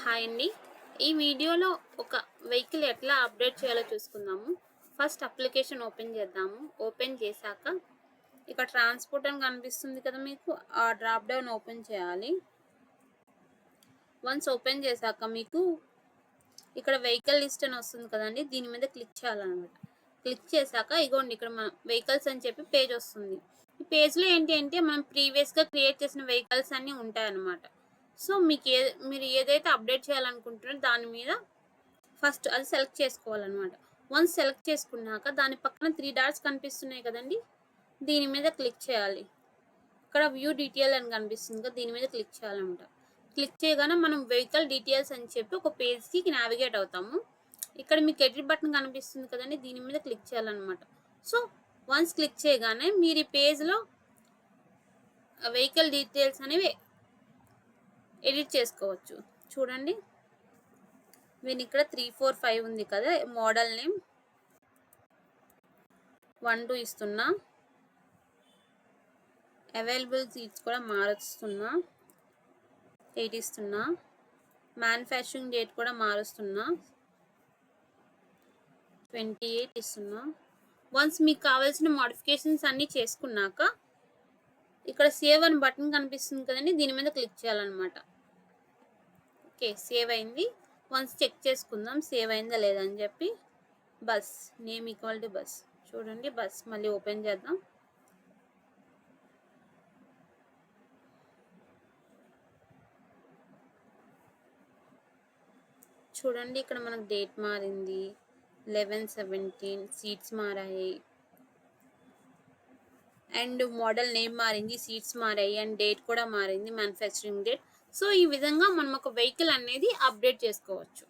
Hi అండి. ఈ వీడియోలో ఒక వెహికల్ ఎట్లా అప్డేట్ చేయాలో చూసుకుందాము. ఫస్ట్ అప్లికేషన్ ఓపెన్ చేద్దాము. ఓపెన్ చేశాక ఇక్కడ ట్రాన్స్‌పోర్ట్ అని కనిపిస్తుంది కదా మీకు. ఆ డ్రాప్ డౌన్ ఓపెన్ చేయాలి. వన్స్ ఓపెన్ చేశాక మీకు ఇక్కడ వెహికల్ లిస్ట్ అని వస్తుంది కదండీ. దీని మీద క్లిక్ చేయాలన్నమాట. క్లిక్ చేశాక ఇగోండి ఇక్కడ మన వెహికల్స్ అని చెప్పి పేజ్ వస్తుంది. ఈ పేజ్‌లో ఏంటి అంటే మనం ప్రీవియస్‌గా క్రియేట్ చేసిన వెహికల్స్ అన్నీ ఉంటాయన్నమాట. సో మీరు ఏదైతే అప్డేట్ చేయాలనుకుంటున్నారో దాని మీద ఫస్ట్ అది సెలెక్ట్ చేసుకోవాలన్నమాట. వన్స్ సెలెక్ట్ చేసుకున్నాక దాని పక్కన 3 డాట్స్ కనిపిస్తున్నాయి కదండీ. దీని మీద క్లిక్ చేయాలి. ఇక్కడ వ్యూ డీటెయిల్ అని కనిపిస్తుంది కదా, దీని మీద క్లిక్ చేయాలన్నమాట. క్లిక్ చేయగానే మనం వెహికల్ డీటెయిల్స్ అని చెప్పి ఒక పేజ్‌కి నావిగేట్ అవుతాము. ఇక్కడ మీకు ఎడిట్ బటన్ కనిపిస్తుంది కదండీ, దీని మీద క్లిక్ చేయాలన్నమాట. సో వన్స్ క్లిక్ చేయగానే మీరు ఈ పేజ్‌లో వెహికల్ డీటెయిల్స్ అనేవి ఎడిట్ చేసుకోవచ్చు. చూడండి, నేను ఇక్కడ 3, 4, 5 ఉంది కదా, మోడల్ నేమ్ 1, 2 ఇస్తున్నా. అవైలబుల్ సీట్స్ కూడా మారుస్తున్నా, 8 ఇస్తున్నా. మ్యానుఫ్యాక్చరింగ్ డేట్ కూడా మారుస్తున్నా, 28 ఇస్తున్నా. వన్స్ మీకు కావాల్సిన మోడిఫికేషన్స్ అన్నీ చేసుకున్నాక ఇక్కడ సేవ్ అని బటన్ కనిపిస్తుంది కదండి, దీని మీద క్లిక్ చేయాలన్నమాట. ఓకే, సేవ్ అయింది. వన్స్ చెక్ చేసుకుందాం సేవ్ అయిందా లేదా అని చెప్పి. Bus name equal to bus. చూడండి, బస్ మళ్ళీ ఓపెన్ చేద్దాం. చూడండి, ఇక్కడ మనకు డేట్ మారింది, 11/17. సీట్స్ మారాయి అండ్ మోడల్ నేమ్ మారింది, సీట్స్ మారాయి అండ్ డేట్ కూడా మారింది, మ్యానుఫ్యాక్చరింగ్ డేట్. సో ఈ విధంగా మనం ఒక వెహికల్ అనేది అప్డేట్ చేసుకోవచ్చు.